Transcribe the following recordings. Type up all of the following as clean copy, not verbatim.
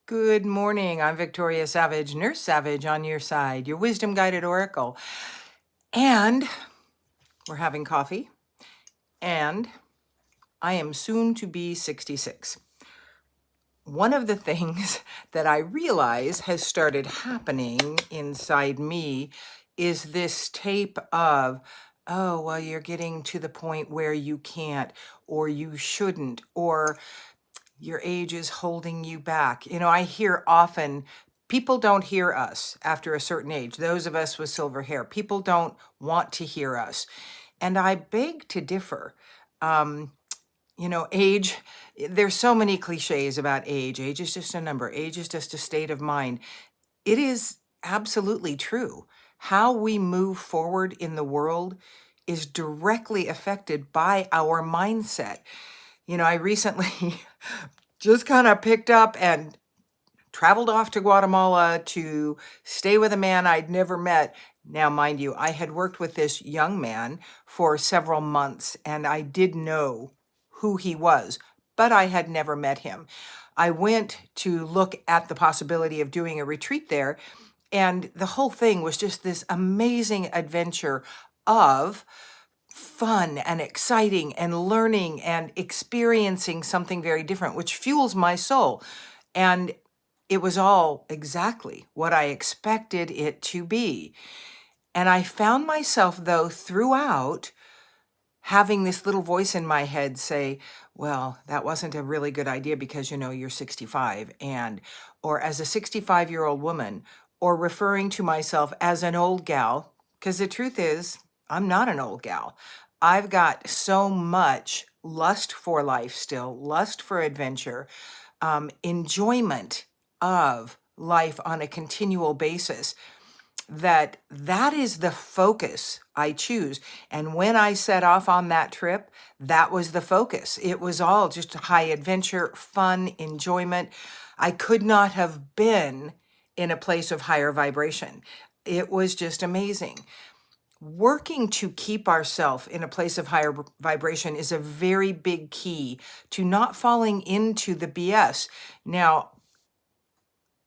Good morning. I'm Victoria Savage, Nurse Savage on your side, your wisdom guided oracle. And we're having coffee, and I am soon to be 66. One of the things that I realize has started happening inside me is this tape of, oh, well, you're getting to the point where you can't, or you shouldn't, or your age is holding you back. I hear often people don't hear us after a certain age. Those of us with silver hair, people don't want to hear us. And I beg to differ. Um, age, there's so many cliches about age. Age is just a number, age is just a state of mind. It is absolutely true. How we move forward in the world is directly affected by our mindset. I recently just kind of picked up and traveled off to Guatemala to stay with a man I'd never met. Now, mind you, I had worked with this young man for several months and I did know who he was, but I had never met him. I went to look at the possibility of doing a retreat there, and the whole thing was just this amazing adventure of fun and exciting and learning and experiencing something very different, which fuels my soul. And it was all exactly what I expected it to be. And I found myself, though, throughout having this little voice in my head say, well, that wasn't a really good idea because, you're 65. Or as a 65-year-old woman, or referring to myself as an old gal, because the truth is, I'm not an old gal. I've got so much lust for life still, lust for adventure, enjoyment of life on a continual basis, that is the focus I choose. And when I set off on that trip, that was the focus. It was all just high adventure, fun, enjoyment. I could not have been in a place of higher vibration. It was just amazing. Working to keep ourselves in a place of higher vibration is a very big key to not falling into the BS. Now,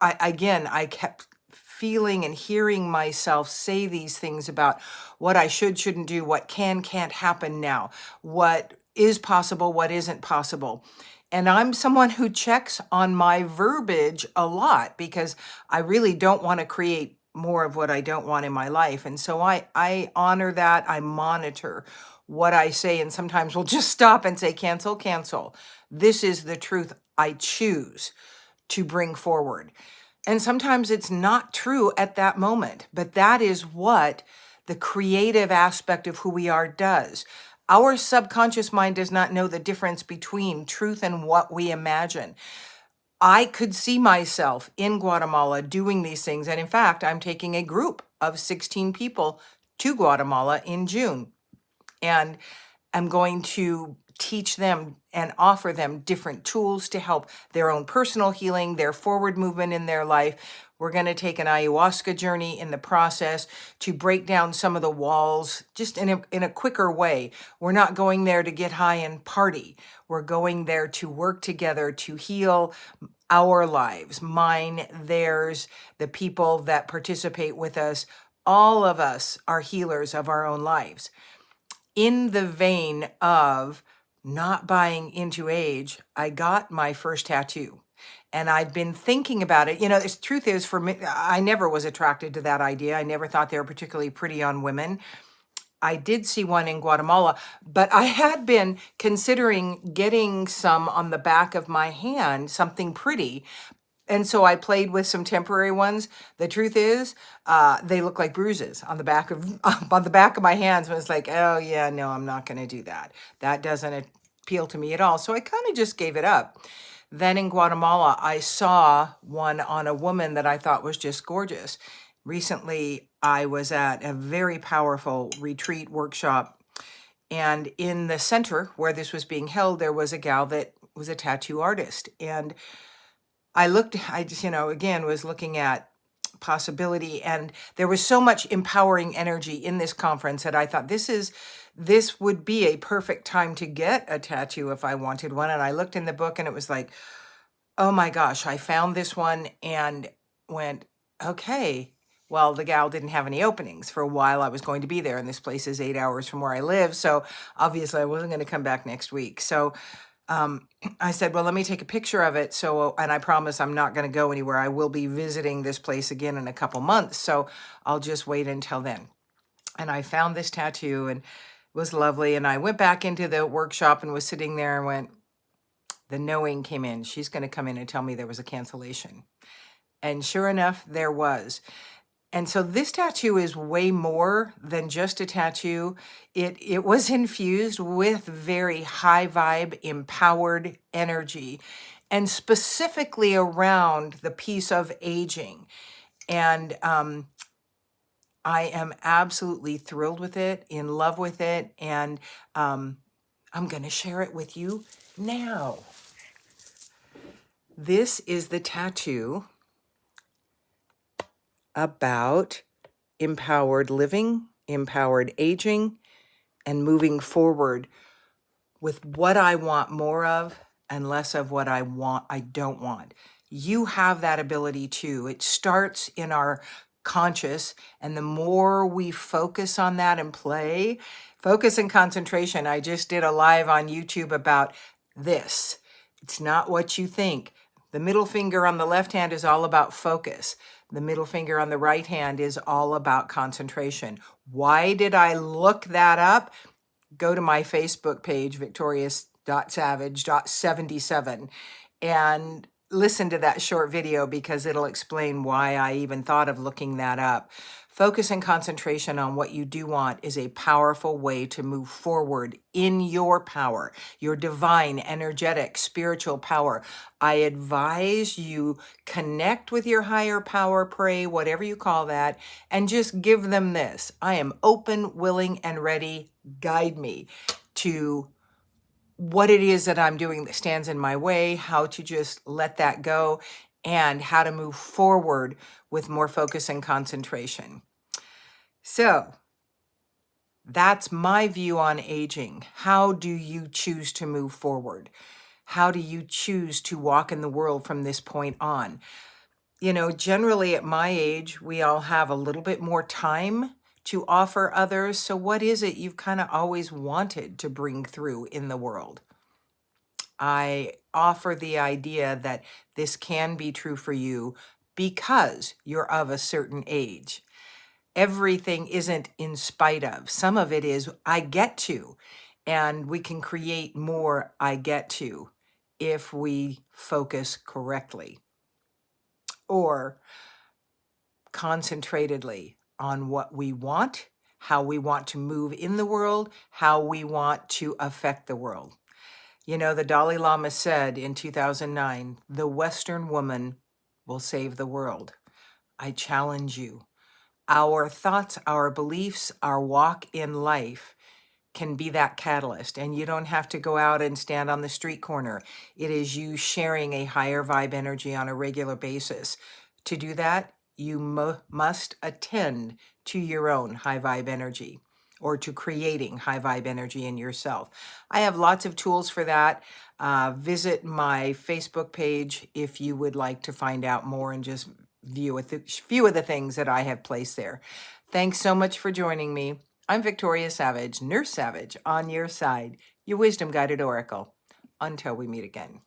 I kept feeling and hearing myself say these things about what I shouldn't do, what can't happen now, what is possible, what isn't possible. And I'm someone who checks on my verbiage a lot because I really don't want to create more of what I don't want in my life. And so I honor that. I monitor what I say, and sometimes we'll just stop and say, cancel, cancel. This is the truth I choose to bring forward. And sometimes it's not true at that moment, but that is what the creative aspect of who we are does. Our subconscious mind does not know the difference between truth and what we imagine. I could see myself in Guatemala doing these things. And in fact, I'm taking a group of 16 people to Guatemala in June. And I'm going to teach them and offer them different tools to help their own personal healing, their forward movement in their life. We're going to take an ayahuasca journey in the process to break down some of the walls just in a quicker way. We're not going there to get high and party. We're going there to work together to heal our lives, mine, theirs, the people that participate with us. All of us are healers of our own lives. In the vein of not buying into age, I got my first tattoo. And I'd been thinking about it. The truth is, for me, I never was attracted to that idea. I never thought they were particularly pretty on women. I did see one in Guatemala, but I had been considering getting some on the back of my hand, something pretty. And so I played with some temporary ones. The truth is, they look like bruises on the back of on the back of my hands. And it's like, oh yeah, no, I'm not going to do that. That doesn't appeal to me at all. So I kind of just gave it up. Then in Guatemala, I saw one on a woman that I thought was just gorgeous. Recently, I was at a very powerful retreat workshop, and in the center where this was being held, there was a gal that was a tattoo artist. And I just, again, was looking at possibility, and there was so much empowering energy in this conference that I thought this would be a perfect time to get a tattoo if I wanted one. And I looked in the book and it was like, oh my gosh, I found this one and went, okay. Well, the gal didn't have any openings for a while. I was going to be there, and this place is 8 hours from where I live. So obviously, I wasn't going to come back next week. So I said, well, let me take a picture of it. So, and I promise I'm not going to go anywhere. I will be visiting this place again in a couple months. So I'll just wait until then. And I found this tattoo and it was lovely. And I went back into the workshop and was sitting there and went, the knowing came in. She's going to come in and tell me there was a cancellation. And sure enough, there was. And so this tattoo is way more than just a tattoo. It was infused with very high vibe, empowered energy, and specifically around the piece of aging. And I am absolutely thrilled with it, in love with it, and I'm going to share it with you now. This is the tattoo about empowered living, empowered aging, and moving forward with what I want more of and less of what I don't want. You have that ability too. It starts in our conscious, and the more we focus on that and play, focus and concentration. I just did a live on YouTube about this. It's not what you think. The middle finger on the left hand is all about focus. The middle finger on the right hand is all about concentration. Why did I look that up? Go to my Facebook page, victorious.savage.77, and listen to that short video because it'll explain why I even thought of looking that up. Focus and concentration on what you do want is a powerful way to move forward in your power, your divine, energetic, spiritual power. I advise you connect with your higher power, pray, whatever you call that, and just give them this. I am open, willing, and ready. Guide me to what it is that I'm doing that stands in my way, how to just let that go, and how to move forward with more focus and concentration. So that's my view on aging. How do you choose to move forward? How do you choose to walk in the world from this point on? You know, generally at my age, we all have a little bit more time to offer others. So what is it you've kind of always wanted to bring through in the world? I offer the idea that this can be true for you because you're of a certain age. Everything isn't in spite of. Some of it is I get to, and we can create more I get to if we focus correctly or concentratedly on what we want, how we want to move in the world, how we want to affect the world. You know, the Dalai Lama said in 2009, the Western woman will save the world. I challenge you. Our thoughts, our beliefs, our walk in life can be that catalyst. And you don't have to go out and stand on the street corner. It is you sharing a higher vibe energy on a regular basis. To do that, you must attend to your own high vibe energy, or to creating high vibe energy in yourself. I have lots of tools for that. Visit my Facebook page if you would like to find out more and just view a few of the things that I have placed there. Thanks so much for joining me. I'm Victoria Savage, Nurse Savage, on your side, your wisdom guided oracle. Until we meet again.